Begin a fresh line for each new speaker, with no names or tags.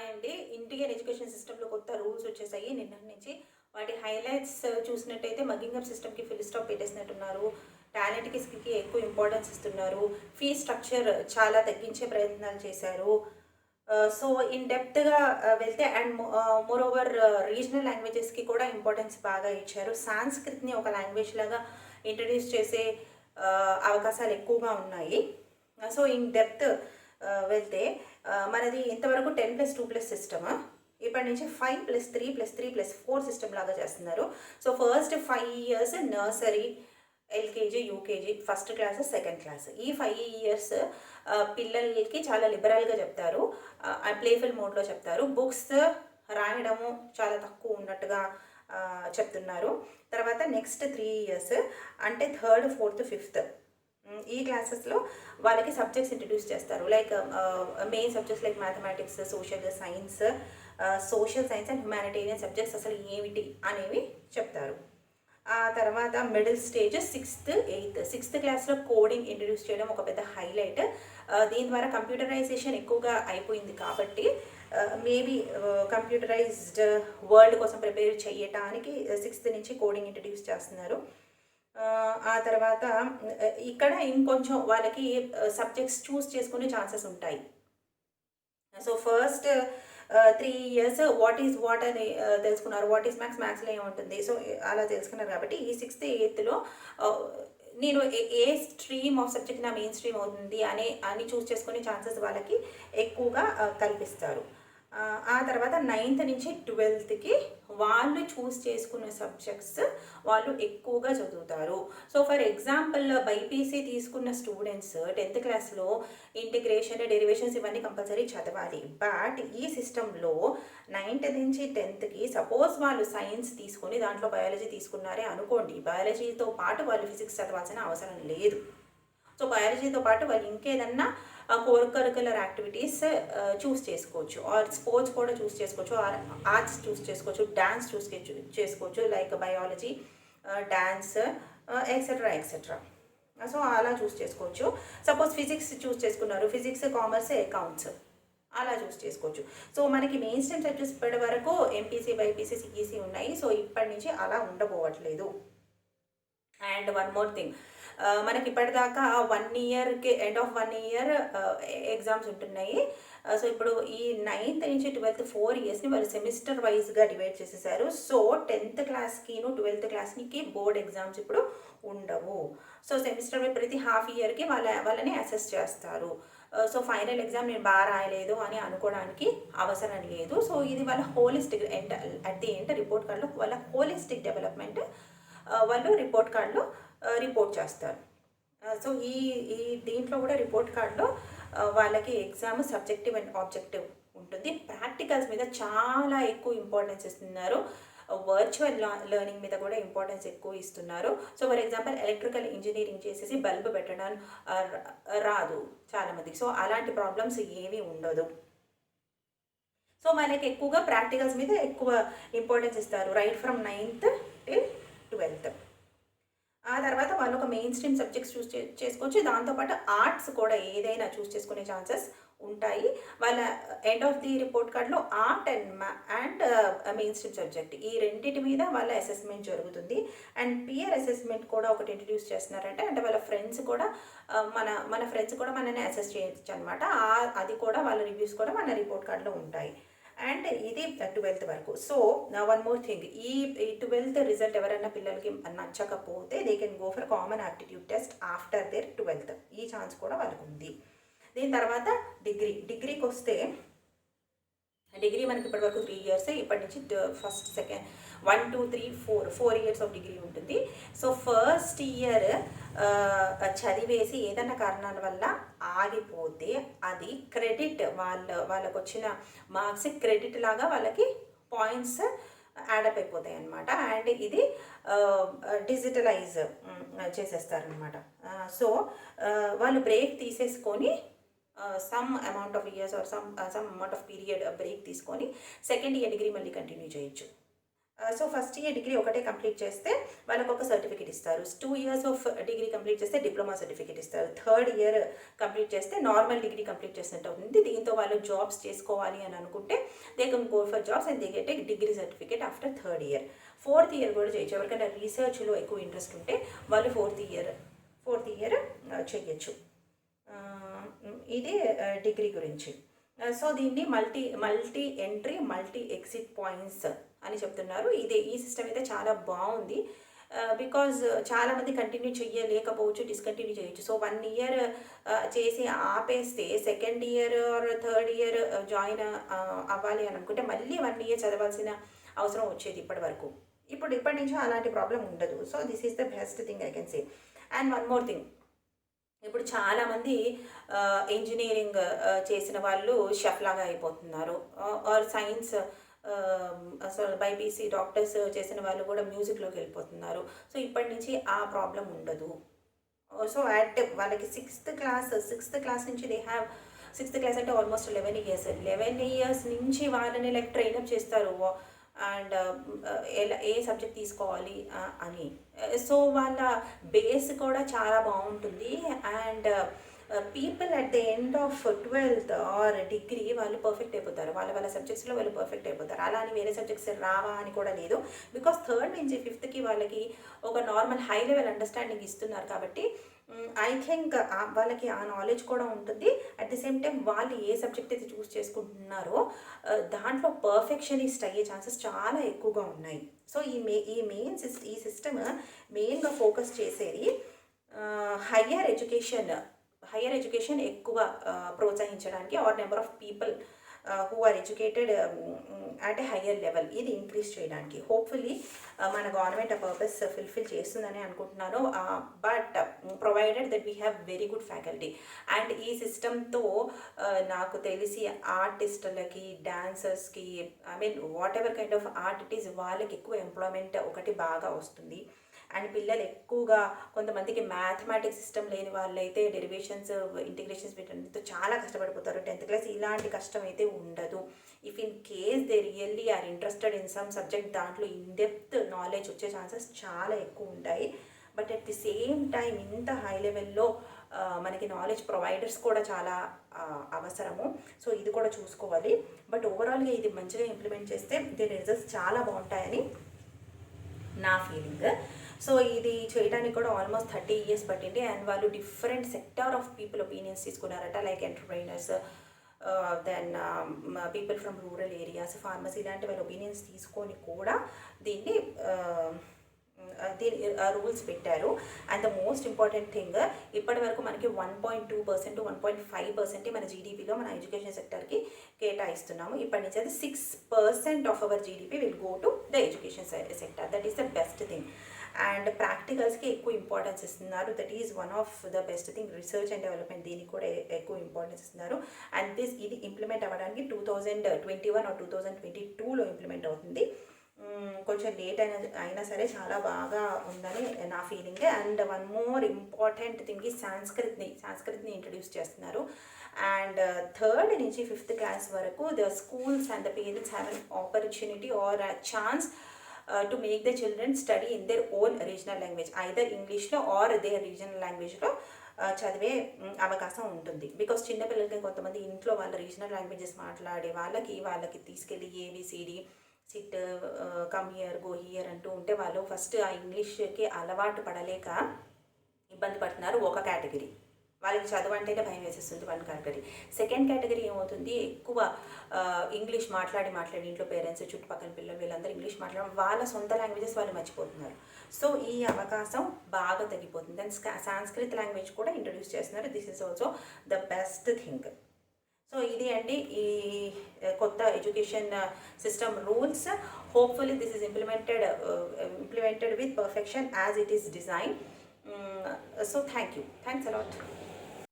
Hi అండి. Indian education సిస్టంలో కొత్త రూల్స్ వచ్చేసాయి నిన్నటి నుంచి. వాటి హైలైట్స్ చూసినట్టయితే మగ్గింగ్ అప్ సిస్టమ్కి ఫుల్ స్టాప్ పెట్టేసినట్టున్నారు. టాలెంట్కి స్కిల్కి ఎక్కువ ఇంపార్టెన్స్ ఇస్తున్నారు. ఫీ స్ట్రక్చర్ చాలా తగ్గించే ప్రయత్నాలు చేశారు. సో ఇన్ డెప్త్గా వెళ్తే అండ్ మోర్ ఓవర్ రీజనల్ లాంగ్వేజెస్కి కూడా ఇంపార్టెన్స్ బాగా ఇచ్చారు. సాంస్క్రిట్ని ఒక లాంగ్వేజ్ లాగా ఇంట్రడ్యూస్ చేసే అవకాశాలు ఎక్కువగా ఉన్నాయి. సో ఇన్ డెప్త్ వెళ్తే మనది ఇంతవరకు 10+2+ సిస్టమ్, ఇప్పటి నుంచి 5+3+3+4 సిస్టమ్ లాగా చేస్తున్నారు. So first 5 years nursery, LKG, UKG, first class, second class, ఈ 5 years పిల్లలకి చాలా లిబరల్గా చెప్తారు. ప్లేఫుల్ మోడ్లో చెప్తారు. బుక్స్ రాయడము చాలా తక్కువ ఉన్నట్టుగా చెప్తున్నారు. తర్వాత నెక్స్ట్ 3 years అంటే థర్డ్, ఫోర్త్, ఫిఫ్త్ ఈ క్లాసెస్లో వాళ్ళకి సబ్జెక్ట్స్ ఇంట్రడ్యూస్ చేస్తారు. Like main subjects like mathematics, social science and humanitarian subjects అసలు ఏమిటి అనేవి చెప్తారు. ఆ తర్వాత మిడిల్ స్టేజ్ 6th, 8th క్లాస్లో కోడింగ్ ఇంట్రడ్యూస్ చేయడం ఒక పెద్ద హైలైట్. దీని ద్వారా కంప్యూటరైజేషన్ ఎక్కువగా అయిపోయింది కాబట్టి మేబీ కంప్యూటరైజ్డ్ వరల్డ్ కోసం ప్రిపేర్ చేయటానికి 6th నుంచి కోడింగ్ ఇంట్రడ్యూస్ చేస్తున్నారు. ఆ తర్వాత ఇక్కడ ఇంకొంచెం వాళ్ళకి సబ్జెక్ట్స్ చూస్ చేసుకునే ఛాన్సెస్ ఉంటాయి. సో ఫస్ట్ 3 years వాట్ అని తెలుసుకున్నారు. వాట్ ఈస్ మ్యాథ్స్లో ఏముంటుంది, సో అలా తెలుసుకున్నారు. కాబట్టి ఈ 6th, 8thలో నేను ఏ స్ట్రీమ్ ఆఫ్ సబ్జెక్ట్ నా మెయిన్ స్ట్రీమ్ అవుతుంది అని చూస్ చేసుకునే ఛాన్సెస్ వాళ్ళకి ఎక్కువగా కల్పిస్తారు. ఆ తర్వాత 9th నుంచి 12thకి వాళ్ళు చూస్ చేసుకున్న సబ్జెక్ట్స్ వాళ్ళు ఎక్కువగా చదువుతారు. సో ఫర్ ఎగ్జాంపుల్ బైపీసీ తీసుకున్న స్టూడెంట్స్ 10th క్లాస్లో ఇంటిగ్రేషన్, డెరివేషన్స్ ఇవన్నీ కంపల్సరీ చదవాలి. బట్ ఈ సిస్టంలో 9th నుంచి 10thకి సపోజ్ వాళ్ళు సైన్స్ తీసుకొని దాంట్లో బయాలజీ తీసుకున్నారే అనుకోండి, బయాలజీతో పాటు వాళ్ళు ఫిజిక్స్ చదవాల్సిన అవసరం లేదు. సో బయాలజీతో పాటు వాళ్ళు ఇంకేదన్నా కోర్ కరికులర్ యాక్టివిటీస్ చూస్ చేసుకోవచ్చు, ఆర్ స్పోర్ట్స్ కూడా చూస్ చేసుకోవచ్చు, ఆర్ ఆర్ట్స్ చూస్ చేసుకోవచ్చు, డ్యాన్స్ చూస్ చేసుకోవచ్చు, like biology, dance, etcetera. So అలా చూస్ చేసుకోవచ్చు. సపోజ్ ఫిజిక్స్ చూస్ చేసుకున్నారు, ఫిజిక్స్, కామర్స్, అకౌంట్స్ అలా చూస్ చేసుకోవచ్చు. సో మనకి మెయిన్ స్ట్రీమ్ సబ్జెక్ట్స్ ఇప్పటి వరకు ఎంపీసీ, బైపీసీ, సిఈసీ ఉన్నాయి. సో ఇప్పటి నుంచి అలా ఉండబోవట్లేదు. అండ్ వన్ మోర్ థింగ్, మనకి ఇప్పటిదాకా 1 yearకి ఎండ్ ఆఫ్ 1 year ఎగ్జామ్స్ ఉంటున్నాయి. సో ఇప్పుడు ఈ 9th నుంచి 12th 4 yearsని వాళ్ళు సెమిస్టర్ వైజ్గా డివైడ్ చేసేసారు. సో 10th క్లాస్కిను 12th క్లాస్కి బోర్డ్ ఎగ్జామ్స్ ఇప్పుడు ఉండవు. సో సెమిస్టర్ ప్రతి హాఫ్ ఇయర్కి వాళ్ళని అసెస్ చేస్తారు. సో ఫైనల్ ఎగ్జామ్ నేను బాగా రాయలేదు అని అనుకోవడానికి అవసరం లేదు. సో ఇది వాళ్ళ holistic at the end report కార్డులో వాళ్ళ హోలిస్టిక్ డెవలప్మెంట్ వాళ్ళు రిపోర్ట్ కార్డులో రిపోర్ట్ చేస్తారు. సో ఈ దీంట్లో కూడా రిపోర్ట్ కార్డులో వాళ్ళకి ఎగ్జామ్ సబ్జెక్టివ్ అండ్ ఆబ్జెక్టివ్ ఉంటుంది. ప్రాక్టికల్స్ మీద చాలా ఎక్కువ ఇంపార్టెన్స్ ఇస్తున్నారు. వర్చువల్ లెర్నింగ్ మీద కూడా ఇంపార్టెన్స్ ఎక్కువ ఇస్తున్నారు. So for example electrical engineering చేసేసి బల్బ్ పెట్టడం రాదు చాలామందికి. సో అలాంటి ప్రాబ్లమ్స్ ఏమీ ఉండదు. సో మనకి ఎక్కువగా ప్రాక్టికల్స్ మీద ఎక్కువ ఇంపార్టెన్స్ ఇస్తారు, right from 9th till 12th. ఆ తర్వాత వాళ్ళు ఒక మెయిన్ స్ట్రీమ్ సబ్జెక్ట్స్ చూస్ చేసుకోవచ్చు. దాంతోపాటు ఆర్ట్స్ కూడా ఏదైనా చూస్ చేసుకునే ఛాన్సెస్ ఉంటాయి. వాళ్ళ ఎండ్ ఆఫ్ ది రిపోర్ట్ కార్డులో art and main stream subject ఈ రెండింటి మీద వాళ్ళ అసెస్మెంట్ జరుగుతుంది. అండ్ పియర్ అసెస్మెంట్ కూడా ఒకటి ఇంట్రడ్యూస్ చేస్తున్నారంటే, అంటే వాళ్ళ ఫ్రెండ్స్ కూడా మన ఫ్రెండ్స్ కూడా మనల్ని అసెస్ చేయొచ్చు అనమాట. అది కూడా వాళ్ళ రివ్యూస్ కూడా మన రిపోర్ట్ కార్డులో ఉంటాయి. అండ్ ఇది 12th వరకు. సో వన్ మోర్ థింగ్, ఈ 12th రిజల్ట్ ఎవరైనా పిల్లలకి నచ్చకపోతే they can go for common aptitude test after their 12th. ఈ ఛాన్స్ కూడా వాళ్ళకు ఉంది. దీని తర్వాత డిగ్రీకి వస్తే, డిగ్రీ మనకి ఇప్పటి వరకు 3 years, ఇప్పటి నుంచి first, second 1, 2, 3, 4 years of degree ఉంటుంది. సో ఫస్ట్ ఇయర్ చదివేసి ఏదైనా కారణాల వల్ల ఆగిపోతే అది క్రెడిట్, వాళ్ళకు వచ్చిన మార్క్స్ క్రెడిట్ లాగా వాళ్ళకి పాయింట్స్ యాడప్ అయిపోతాయి అన్నమాట. అండ్ ఇది డిజిటలైజ్ చేసేస్తారనమాట. సో వాళ్ళు బ్రేక్ తీసేసుకొని some amount of years or some amount of period break తీసుకొని సెకండ్ ఇయర్ డిగ్రీ మళ్ళీ కంటిన్యూ చేయొచ్చు. సో ఫస్ట్ ఇయర్ డిగ్రీ ఒకటే కంప్లీట్ చేస్తే వాళ్ళకు ఒక సర్టిఫికేట్ ఇస్తారు. 2 years ఆఫ్ డిగ్రీ కంప్లీట్ చేస్తే డిప్లొమా సర్టిఫికేట్ ఇస్తారు. థర్డ్ ఇయర్ కంప్లీట్ చేస్తే నార్మల్ డిగ్రీ కంప్లీట్ చేసినట్టు అవుతుంది. దీంతో వాళ్ళు జాబ్స్ చేసుకోవాలి అని అనుకుంటే they can go for jobs and they get a degree certificate after third year. Fourth year కూడా చేయొచ్చు. ఎవరికైనా రీసెర్చ్లో ఎక్కువ ఇంట్రెస్ట్ ఉంటే వాళ్ళు ఫోర్త్ ఇయర్ చేయొచ్చు. ఇది డిగ్రీ గురించి. సో దీన్ని multi entry multi exit points అని చెప్తున్నారు. ఈ సిస్టమ్ అయితే చాలా బాగుంది. బికాజ్ చాలామంది కంటిన్యూ చేయలేకపోవచ్చు, డిస్కంటిన్యూ చేయొచ్చు. సో 1 year చేసి ఆపేస్తే second year or third year join అవ్వాలి అని అనుకుంటే మళ్ళీ 1 year చదవాల్సిన అవసరం వచ్చేది ఇప్పటి నుంచి అలాంటి ప్రాబ్లం ఉండదు. So this is the best thing I can say. And one more thing, ఇప్పుడు చాలామంది ఇంజనీరింగ్ చేసిన వాళ్ళు షెఫ్ లాగా అయిపోతున్నారు, ఆర్ సైన్స్ అసలు బైపీసీ డాక్టర్స్ చేసిన వాళ్ళు కూడా మ్యూజిక్లోకి వెళ్ళిపోతున్నారు. సో ఇప్పటి నుంచి ఆ ప్రాబ్లం ఉండదు. సో వాళ్ళకి సిక్స్త్ క్లాస్ నుంచి దే హ్యావ్, సిక్స్త్ క్లాస్ అంటే ఆల్మోస్ట్ 11 years నుంచి వాళ్ళని లైక్ ట్రైనప్ చేస్తారు అండ్ ఏ సబ్జెక్ట్ తీసుకోవాలి అని. సో వాళ్ళ బేస్ కూడా చాలా బాగుంటుంది. And people at the end of 12th are degree వాళ్ళు పర్ఫెక్ట్ అయిపోతారు. వాళ్ళ సబ్జెక్ట్స్లో వాళ్ళు పర్ఫెక్ట్ అయిపోతారు. అలా అని వేరే సబ్జెక్ట్స్ రావా అని కూడా లేదు. బికాస్ థర్డ్ నుంచి 5th వాళ్ళకి ఒక నార్మల్ హై లెవెల్ అండర్స్టాండింగ్ ఇస్తున్నారు కాబట్టి ఐ థింక్ వాళ్ళకి ఆ నాలెడ్జ్ కూడా ఉంటుంది. అట్ ది సేమ్ టైం వాళ్ళు ఏ సబ్జెక్ట్ అయితే చూస్ చేసుకుంటున్నారో దాంట్లో పర్ఫెక్షనిస్ట్ అయ్యే ఛాన్సెస్ చాలా ఎక్కువగా ఉన్నాయి. సో ఈ సిస్టమ్ మెయిన్గా ఫోకస్ చేసేది హయ్యర్ ఎడ్యుకేషన్ ఎక్కువ ప్రోత్సహించడానికి, our number of people who are educated at a higher level ఇది ఇంక్రీజ్ చేయడానికి. హోప్ఫుల్లీ మన గవర్నమెంట్ ఆ పర్పస్ ఫుల్ఫిల్ చేస్తుందని అనుకుంటున్నాను. But provided that we have very good faculty. And ఈ సిస్టమ్తో నాకు తెలిసి ఆర్టిస్టులకి, డాన్సర్స్కి, I mean whatever kind of art it is వాళ్ళకి ఎక్కువ ఎంప్లాయ్మెంట్ ఒకటి బాగా వస్తుంది. అండ్ పిల్లలు ఎక్కువగా కొంతమందికి మ్యాథమెటిక్స్ సిస్టమ్ లేని వాళ్ళైతే డెరివేషన్స్, ఇంటిగ్రేషన్స్ వీటన్నిటితో చాలా కష్టపడిపోతారు. 10th class ఇలాంటి కష్టం అయితే ఉండదు. If in case they really are interested in some subject దాంట్లో ఇన్డెప్త్ నాలెడ్జ్ వచ్చే ఛాన్సెస్ చాలా ఎక్కువ ఉంటాయి. But at the same time ఇంత హై లెవెల్లో మనకి నాలెడ్జ్ ప్రొవైడర్స్ కూడా చాలా అవసరము. సో ఇది కూడా చూసుకోవాలి. బట్ ఓవరాల్గా ఇది మంచిగా ఇంప్లిమెంట్ చేస్తే దీని రిజల్ట్స్ చాలా బాగుంటాయని నా ఫీలింగ్. సో ఇది చేయడానికి కూడా ఆల్మోస్ట్ 30 years పట్టింది. అండ్ వాళ్ళు different sector of people opinions తీసుకున్నారట, like entrepreneurs, then people from rural areas, farmers, ఇలాంటి వాళ్ళ ఒపీనియన్స్ తీసుకొని కూడా దీన్ని రూల్స్ పెట్టారు. And the most important thing, ఇప్పటి వరకు మనకి 1.2% to 1.5% మన జీడిపిలో మన ఎడ్యుకేషన్ సెక్టర్కి కేటాయిస్తున్నాము. ఇప్పటి నుంచి అది 6% of our GDP will go to the education sector. That is the best thing. And ప్రాక్టికల్స్కి ఎక్కువ ఇంపార్టెన్స్ ఇస్తున్నారు. That is one of the best thing. Research and development దీనికి కూడా ఎక్కువ ఇంపార్టెన్స్ ఇస్తున్నారు. అండ్ ఇది ఇంప్లిమెంట్ అవ్వడానికి 2021 or 2022లో ఇంప్లిమెంట్ అవుతుంది. కొంచెం లేట్ అయినా సరే చాలా బాగా ఉందని నా feeling. And one more important thing ఈ సంస్కృత్ని ఇంట్రడ్యూస్ చేస్తున్నారు. అండ్ థర్డ్ నుంచి 5th class వరకు the schools and the parents have an opportunity or a chance to make the children study in their own regional language, either ఇంగ్లీష్లో are their regional languageలో చదివే అవకాశం ఉంటుంది. Because చిన్నపిల్లలకి కొంతమంది ఇంట్లో వాళ్ళ రీజనల్ లాంగ్వేజెస్ మాట్లాడే వాళ్ళకి తీసుకెళ్ళి A B C D, sit, come here, go here అంటూ ఉంటే వాళ్ళు ఫస్ట్ ఆ ఇంగ్లీష్కి అలవాటు పడలేక ఇబ్బంది పడుతున్నారు. ఒక కేటగిరీ వాళ్ళకి చదువు అంటేనే భయం వేసేస్తుంది, 1 category. సెకండ్ కేటగిరీ ఏమవుతుంది, ఎక్కువ ఇంగ్లీష్ మాట్లాడి ఇంట్లో పేరెంట్స్, చుట్టుపక్కల పిల్లలు వీళ్ళందరూ ఇంగ్లీష్ మాట్లాడడం, వాళ్ళ సొంత లాంగ్వేజెస్ వాళ్ళు మర్చిపోతున్నారు. సో ఈ అవకాశం బాగా తగ్గిపోతుంది. దాని సాంస్క్రిత్ లాంగ్వేజ్ కూడా ఇంట్రడ్యూస్ చేస్తున్నారు. This is also the best thing. So ఇది అండి ఈ కొత్త education system rules. Hopefully this is implemented with perfection as it is design. So thank you. Thanks a lot.